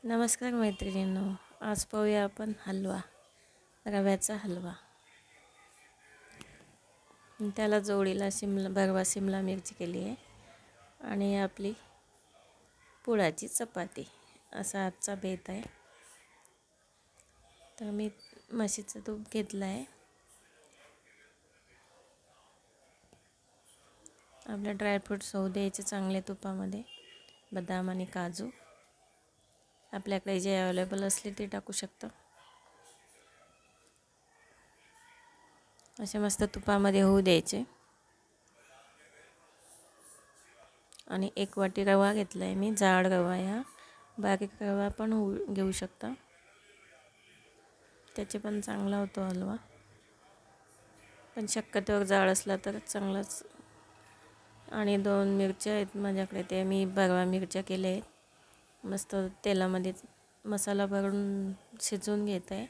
नमस्कार मैत्रिणींनो, आज पाहूया आपण हलवा, रव्याचा हलवा. त्याला जोडीला भरवा शिमला मिरची केली आहे आणि आपली पुळाची चपाती असा आजचा बेत आहे. तर मी म्हशीचं तूप घेतलं आहे. आपले ड्रायफ्रूट्स होऊ द्यायचे चांगले तुपामध्ये, बदाम आणि काजू आपल्याकडे जे अवेलेबल असले ते टाकू शकता. असे मस्त तुपामध्ये होऊ द्यायचे. आणि 1 वाटी रवा घेतला आहे मी, जाड रवा आहे. बारीक रवा पण घेऊ शकता, त्याचे पण चांगला होतो हलवा, पण शक्यतोवर जाड असला तर चांगलाच. आणि 2 मिरच्या आहेत माझ्याकडे, ते मी भरवा मिरच्या केल्या आहेत. मस्त तेलामध्ये मसाला भरून शिजवून घेत आहे.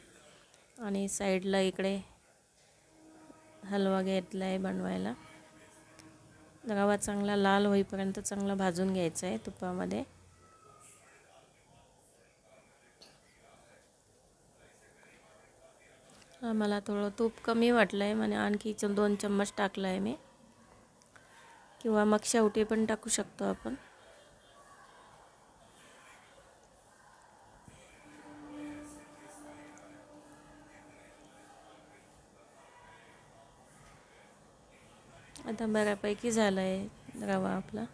आणि साईडला इकडे हलवा घेतला आहे बनवायला. रवा चांगला लाल होईपर्यंत चांगला भाजून घ्यायचा आहे तुपामध्ये. मला थोडं तूप कमी वाटलं आहे, म्हणजे आणखी 2 चम्मच टाकलं आहे मी, किंवा मग शेवटी पण टाकू शकतो आपण. आता बऱ्यापैकी झालं आहे रवा आपला.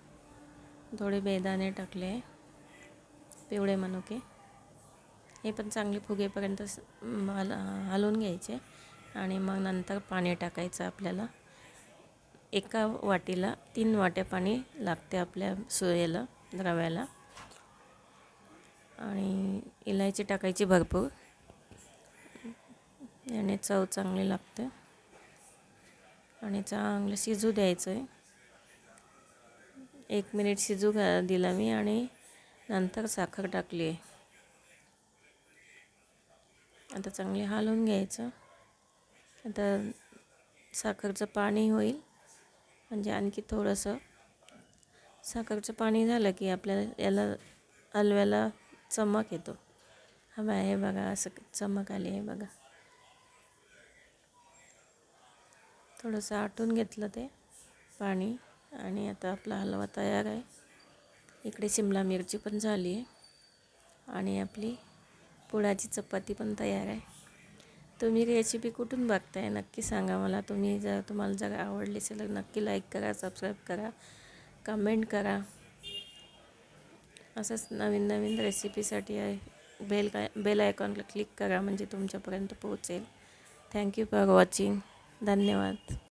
थोडे बेदाणे टाकले, पिवळे मनुके, हे पण चांगले फुगेपर्यंत हलवून घ्यायचे. आणि मग नंतर पाणी टाकायचं आपल्याला. 1 वाटीला 3 वाट्या पाणी लागते आपल्या याला, रव्याला. आणि इलायची टाकायची भरपूर, याने चव चांगली लागते. आणि चांगलं शिजू द्यायचं आहे. 1 मिनिट शिजू दिला मी आणि नंतर साखर टाकली आहे. आता चांगले हलवून घ्यायचं. आता साखरचं पाणी होईल, म्हणजे आणखी थोडंसं साखरचं पाणी झालं की आपल्याला याला हलव्याला चमक येतो. हे बघा, असं चमक आली आहे बघा. थोडंसं आटून घेतलं ते पाणी, आणि आता आपला हलवा तयार आहे. इकडे शिमला मिरची पण झाली आहे आणि आपली पुळाची चपाती पण तयार आहे. तुम्ही रेसिपी कुठून बघताय नक्की सांगा मला. तुम्हाला जर आवडली असेल तर नक्की लाईक करा, सबस्क्राईब करा, कमेंट करा. असंच नवीन नवीन रेसिपीसाठी बेल आयकॉनला क्लिक करा, म्हणजे तुमच्यापर्यंत पोहोचेल. Thank you for watching. धन्यवाद.